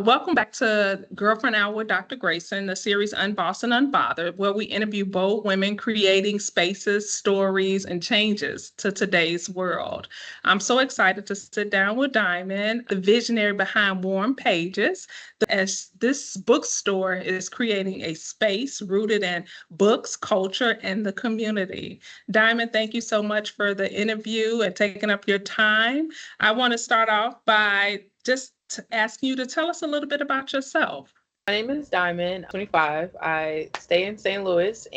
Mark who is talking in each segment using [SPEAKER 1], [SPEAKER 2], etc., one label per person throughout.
[SPEAKER 1] Welcome back to Girlfriend Hour with Dr. Grayson, the series Unbossed and Unbothered, where we interview bold women creating spaces, stories, and changes to today's world. I'm so excited to sit down with Diamond, the visionary behind Warm Pages, as this bookstore is creating a space rooted in books, culture, and the community. Diamond, thank you so much for the interview and taking up your time. I want to start off by just to ask you to tell us a little bit about yourself.
[SPEAKER 2] My name is Diamond. I'm 25. I stay in St. Louis.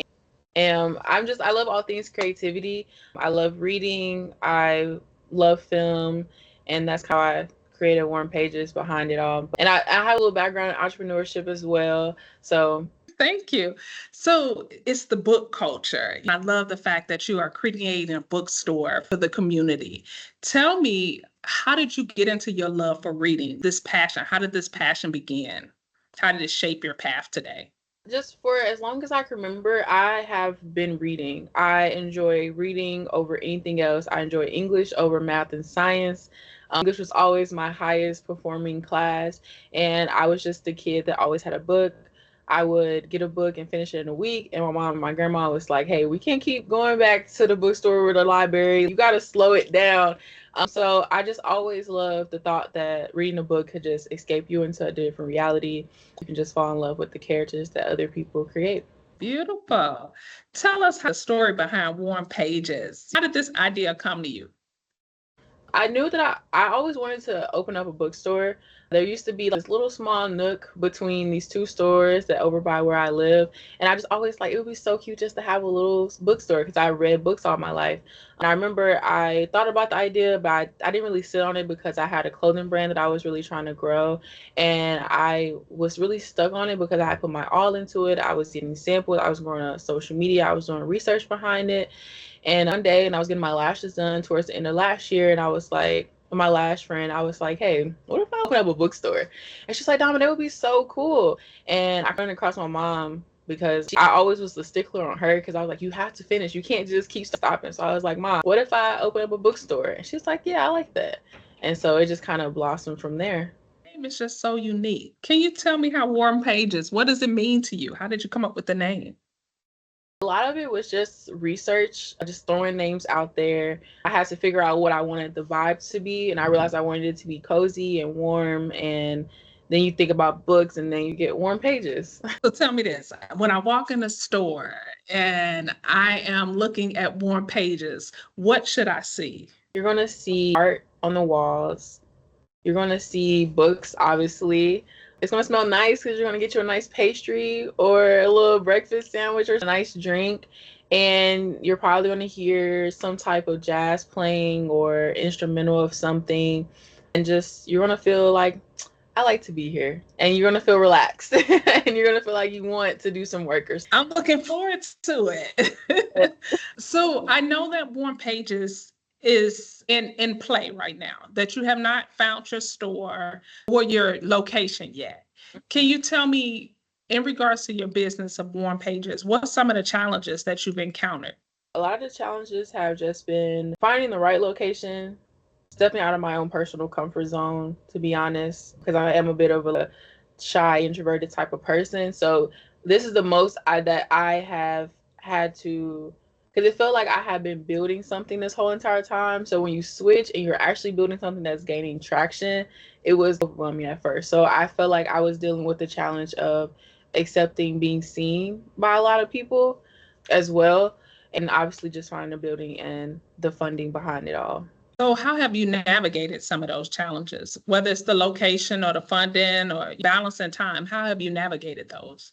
[SPEAKER 2] And I love all things creativity. I love reading. I love film. And that's how I created Warm Pages behind it all. And I have a little background in entrepreneurship as well. So
[SPEAKER 1] Thank you. So it's the book culture. I love the fact that you are creating a bookstore for the community. Tell me, how did you get into your love for reading, this passion? How did this passion begin? How did it shape your path today?
[SPEAKER 2] just for as long as I can remember, I have been reading. I enjoy reading over anything else. I enjoy English over math and science. English was always my highest performing class, and I was just the kid that always had a book. I would get a book and finish it in a week, and my mom and my grandma was like, "Hey, we can't keep going back to the bookstore or the library. You got to slow it down." So I just always loved the thought that reading a book could just escape you into a different reality. You can just fall in love with the characters that other people create.
[SPEAKER 1] Beautiful. Tell us the story behind Warm Pages. How did this idea come to you?
[SPEAKER 2] I knew that I always wanted to open up a bookstore. There used to be this little small nook between these two stores that over by where I live. And I just always like, it would be so cute just to have a little bookstore because I read books all my life. And I remember I thought about the idea, but I didn't really sit on it because I had a clothing brand that I was really trying to grow. And I was really stuck on it because I had put my all into it. I was getting samples. I was going on social media. I was doing research behind it. And one day, and I was getting my lashes done towards the end of last year, and I was like, my lash friend, I was like, hey, what if I open up a bookstore? And she's like, Dom, that would be so cool. And I ran across my mom because I always was the stickler on her because I was like, you have to finish. You can't just keep stopping. So I was like, Mom, what if I open up a bookstore? And she's like, yeah, I like that. And so it just kind of blossomed from there.
[SPEAKER 1] Name is just so unique. Can you tell me how Warm Pages, what does it mean to you? How did you come up with the name?
[SPEAKER 2] A lot of it was just research, just throwing names out there. I had to figure out what I wanted the vibe to be, and I realized I wanted it to be cozy and warm. And then you think about books, and then you get Warm Pages.
[SPEAKER 1] So tell me this, when I walk in the store and I am looking at Warm Pages, what should I see?
[SPEAKER 2] You're going to see art on the walls. You're going to see books, obviously. It's going to smell nice because you're going to get you a nice pastry or a little breakfast sandwich or a nice drink. And you're probably going to hear some type of jazz playing or instrumental of something. And just, you're going to feel like, I like to be here. And you're going to feel relaxed. And you're going to feel like you want to do some work or
[SPEAKER 1] I'm looking forward to it.
[SPEAKER 2] something.
[SPEAKER 1] So I know that Warm Pages is in play right now, that you have not found your store or your location yet. Can you tell me, in regards to your business of Warm Pages, what are some of the challenges that you've encountered?
[SPEAKER 2] A lot of the challenges have just been finding the right location, stepping out of my own personal comfort zone, to be honest, because I am a bit of a shy, introverted type of person. So this is the most that I have had to, because it felt like I had been building something this whole entire time. So when you switch and you're actually building something that's gaining traction, it was overwhelming at first. So I felt like I was dealing with the challenge of accepting being seen by a lot of people as well. And obviously just finding the building and the funding behind it all.
[SPEAKER 1] So how have you navigated some of those challenges, whether it's the location or the funding or balancing time? How have you navigated those?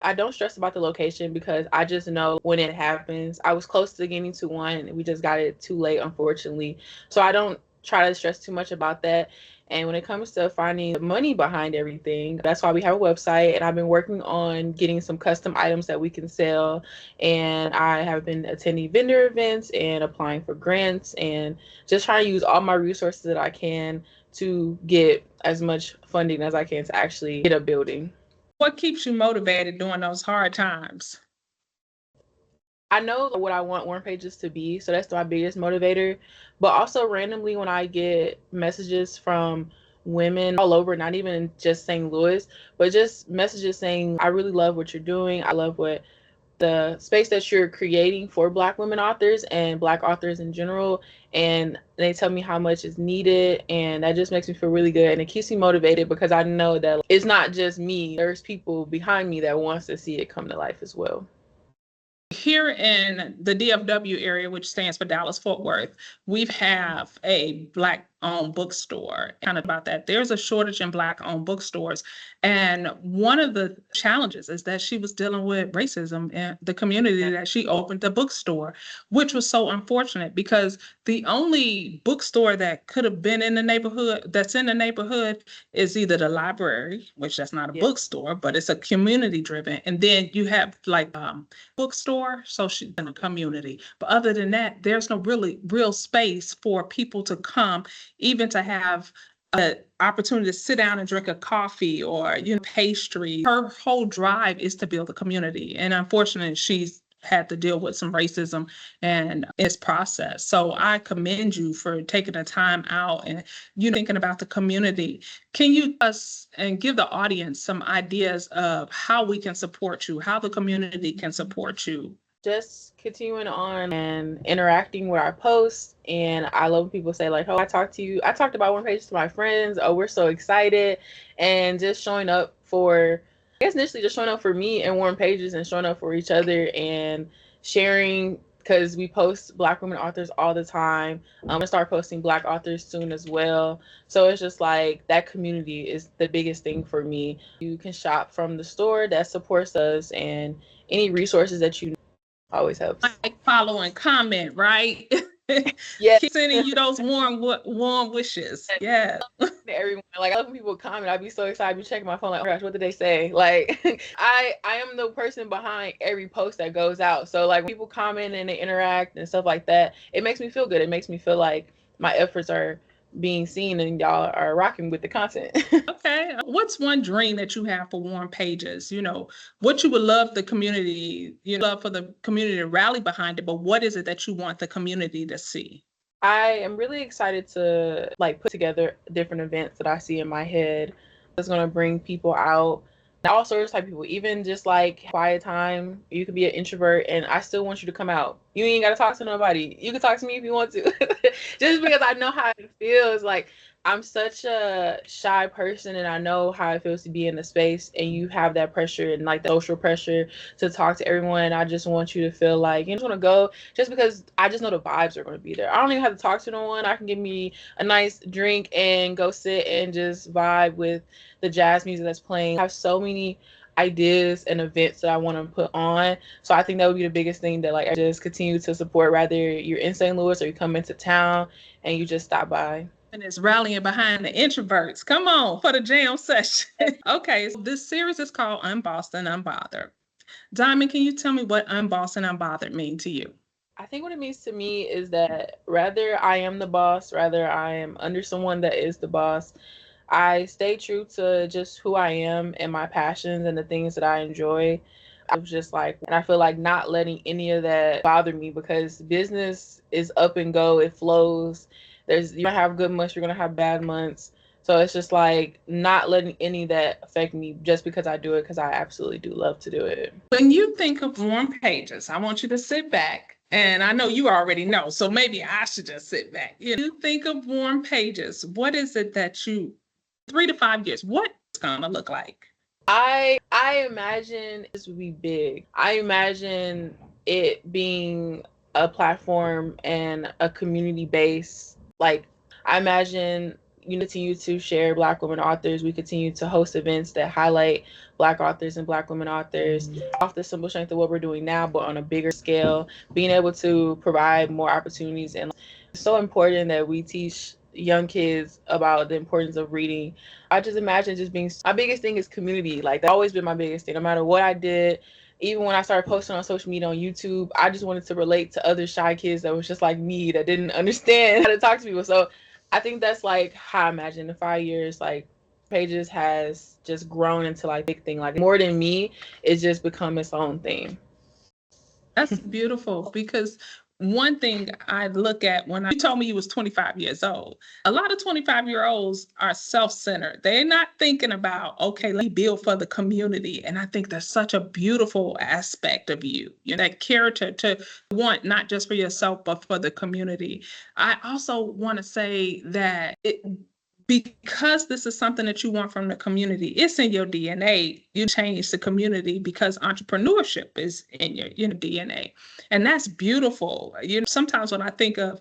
[SPEAKER 2] I don't stress about the location because I just know when it happens. I was close to getting to one and we just got it too late, unfortunately. So I don't try to stress too much about that. And when it comes to finding the money behind everything, that's why we have a website. And I've been working on getting some custom items that we can sell. And I have been attending vendor events and applying for grants and just trying to use all my resources that I can to get as much funding as I can to actually get a building.
[SPEAKER 1] What keeps you motivated during those hard times?
[SPEAKER 2] I know what I want Warm Pages to be, so that's my biggest motivator. But also randomly when I get messages from women all over, not even in just St. Louis, but just messages saying, I really love what you're doing. I love what the space that you're creating for Black women authors and Black authors in general. And they tell me how much is needed, and that just makes me feel really good, and it keeps me motivated because I know that it's not just me. There's people behind me that wants to see it come to life as well.
[SPEAKER 1] Here in the DFW area, which stands for Dallas Fort Worth, we have a Black-owned bookstore. Kind of about that, there's a shortage in Black-owned bookstores. And one of the challenges is that she was dealing with racism in the community that she opened the bookstore, which was so unfortunate because the only bookstore that could have been in the neighborhood, that's in the neighborhood, is either the library, which that's not a bookstore, but it's a community driven. And then you have like bookstore, so she's in a community. But other than that, there's no really real space for people to come, even to have an opportunity to sit down and drink a coffee or pastry. Her whole drive is to build a community, and unfortunately, she's had to deal with some racism and its process. So I commend you for taking the time out and thinking about the community. Can you us and give the audience some ideas of how we can support you, how the community can support you?
[SPEAKER 2] Just continuing on and interacting with our posts. And I love when people say like, oh, I talked about Warm Pages to my friends. Oh, we're so excited. And just showing up for, I guess initially just showing up for me and Warm Pages and showing up for each other and sharing, because we post Black women authors all the time. I'm gonna start posting Black authors soon as well. So it's just like that community is the biggest thing for me. You can shop from the store that supports us, and any resources that you always helps.
[SPEAKER 1] Like, follow, and comment, right?
[SPEAKER 2] Yeah.
[SPEAKER 1] Keep sending you those warm wishes. Yeah.
[SPEAKER 2] Everyone, like, I love when people comment. I'd be so excited. I'd be checking my phone like, oh gosh, what did they say? Like, I am the person behind every post that goes out. So like when people comment and they interact and stuff like that, it makes me feel good. It makes me feel like my efforts are being seen and y'all are rocking with the content.
[SPEAKER 1] Okay. What's one dream that you have for Warm Pages? What you would love the community, love for the community to rally behind it, but what is it that you want the community to see?
[SPEAKER 2] I am really excited to like put together different events that I see in my head that's going to bring people out, all sorts of type of people, even just like quiet time. You could be an introvert and I still want you to come out. You ain't got to talk to nobody. You can talk to me if you want to. Just because I know how it feels. Like, I'm such a shy person and I know how it feels to be in the space, and you have that pressure and like the social pressure to talk to everyone. And I just want you to feel like you just want to go just because I just know the vibes are going to be there. I don't even have to talk to no one. I can give me a nice drink and go sit and just vibe with the jazz music that's playing. I have so many ideas and events that I want to put on. So I think that would be the biggest thing, that like I just continue to support, whether you're in St. Louis or you come into town and you just stop by.
[SPEAKER 1] And it's rallying behind the introverts. Come on for the jam session. Okay, so this series is called Unbossed and Unbothered. Diamond, can you tell me what unbossed and unbothered mean to you?
[SPEAKER 2] I think what it means to me is that rather I am the boss, rather I am under someone that is the boss, I stay true to just who I am and my passions and the things that I enjoy. I was just like, and I feel like not letting any of that bother me, because business is up and go, it flows. You're gonna have good months, you're gonna have bad months. So it's just like not letting any of that affect me just because I do it, because I absolutely do love to do it.
[SPEAKER 1] When you think of Warm Pages, I want you to sit back. And I know you already know, so maybe I should just sit back. You think of Warm Pages, what is it that 3 to 5 years, what it's gonna look like?
[SPEAKER 2] I imagine this would be big. I imagine it being a platform and a community base. Like, I imagine you continue to share Black women authors. We continue to host events that highlight Black authors and Black women authors off the simple strength of what we're doing now, but on a bigger scale, being able to provide more opportunities. And it's so important that we teach young kids about the importance of reading. I just imagine just being, my biggest thing is community. Like, that's always been my biggest thing, no matter what I did. Even when I started posting on social media, on YouTube, I just wanted to relate to other shy kids that was just like me, that didn't understand how to talk to people. So I think that's like how I imagine in 5 years, like, Pages has just grown into like big thing, like more than me, it's just become its own thing.
[SPEAKER 1] That's beautiful, because one thing I look at when you told me you was 25 years old, a lot of 25-year-olds are self-centered. They're not thinking about, okay, let me build for the community. And I think that's such a beautiful aspect of you, that character to want not just for yourself, but for the community. I also want to say that because this is something that you want from the community, it's in your DNA. You change the community because entrepreneurship is in your DNA. And that's beautiful. Sometimes when I think of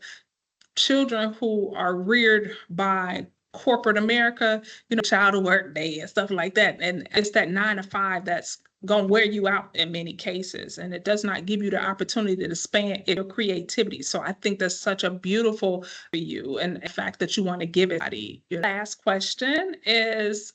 [SPEAKER 1] children who are reared by corporate America, child to work day and stuff like that. And it's that 9 to 5 that's going to wear you out in many cases. And it does not give you the opportunity to expand your creativity. So I think that's such a beautiful for you. And the fact that you want to give it. Your last question is,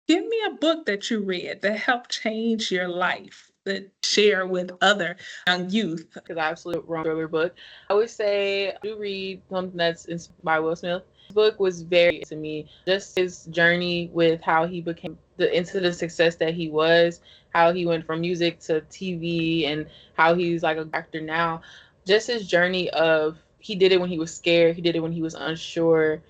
[SPEAKER 1] give me a book that you read that helped change your life, that share with other young youth.
[SPEAKER 2] Because I absolutely wrong thriller book. I would say I do read something that's inspired by Will Smith. This book was very to me. Just his journey with how he became into the success that he was, how he went from music to TV, and how he's like an actor now. Just his journey of he did it when he was scared. He did it when he was unsure.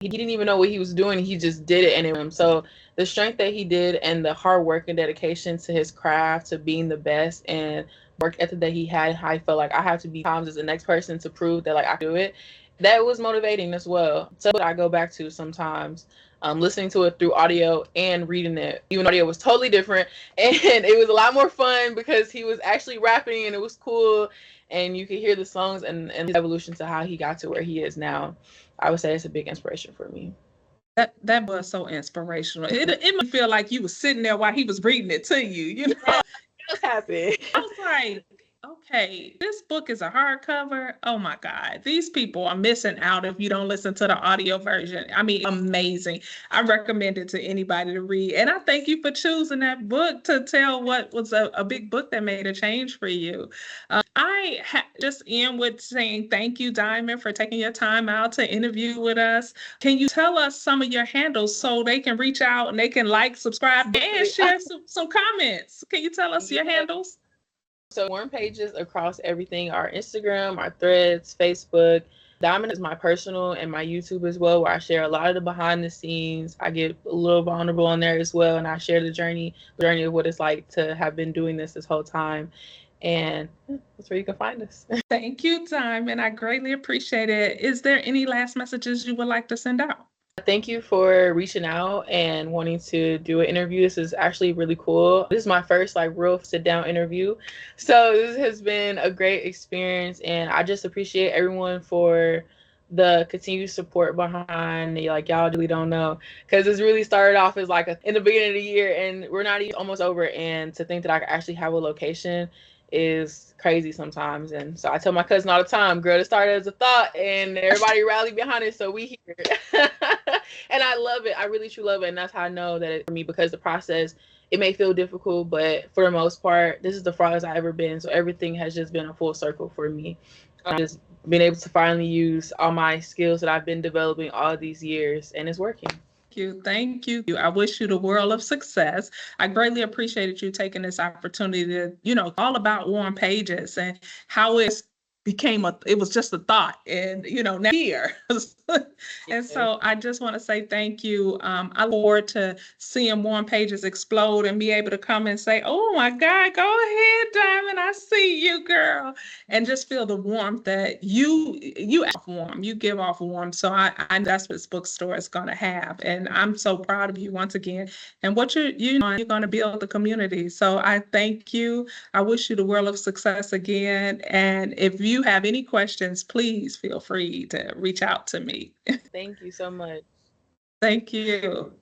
[SPEAKER 2] He didn't even know what he was doing. He just did it, and so the strength that he did and the hard work and dedication to his craft, to being the best, and work ethic that he had, I felt like I have to be times as the next person to prove that like I do it. That was motivating as well. So I go back to sometimes listening to it through audio and reading it. Even audio was totally different, and it was a lot more fun because he was actually rapping and it was cool, and you could hear the songs and his evolution to how he got to where he is now. I would say it's a big inspiration for me.
[SPEAKER 1] That was so inspirational. It made me feel like you was sitting there while he was reading it to you.
[SPEAKER 2] Yeah, that happened.
[SPEAKER 1] I was like, okay, this book is a hardcover. Oh my God, these people are missing out if you don't listen to the audio version. I mean, amazing. I recommend it to anybody to read. And I thank you for choosing that book to tell what was a big book that made a change for you. I just end with saying thank you, Diamond, for taking your time out to interview with us. Can you tell us some of your handles so they can reach out and they can like, subscribe, and share some comments? Can you tell us your handles?
[SPEAKER 2] So warm pages across everything, our Instagram, our Threads, Facebook. Diamond is my personal and my YouTube as well, where I share a lot of the behind the scenes. I get a little vulnerable on there as well, and I share the journey of what it's like to have been doing this whole time. And that's where you can find us.
[SPEAKER 1] Thank you, Diamond. I greatly appreciate it. Is there any last messages you would like to send out?
[SPEAKER 2] Thank you for reaching out and wanting to do an interview. This is actually really cool. This is my first like real sit down interview. So this has been a great experience, and I just appreciate everyone for the continued support behind it. Like y'all really don't know, because it's really started off as like in the beginning of the year, and we're not even almost over. And to think that I could actually have a location is crazy sometimes. And so I tell my cousin all the time, girl, it started as a thought and everybody rallied behind it, so we here. And I love it. I really truly love it. And that's how I know that for me, because the process, it may feel difficult, but for the most part, this is the farthest I've ever been. So everything has just been a full circle for me. I've just been able to finally use all my skills that I've been developing all these years, and it's working.
[SPEAKER 1] Thank you. I wish you the world of success. I greatly appreciated you taking this opportunity to, all about warm pages and how it it was just a thought, and now here. And so I just want to say thank you. I look forward to seeing warm pages explode and be able to come and say, oh my God, go ahead, Diamond, I see you, girl. And just feel the warmth that you give off warmth. So I that's what this bookstore is going to have. And I'm so proud of you once again. And what you're going to build the community. So I thank you. I wish you the world of success again. And if you have any questions, please feel free to reach out to me.
[SPEAKER 2] Thank you so much.
[SPEAKER 1] Thank you.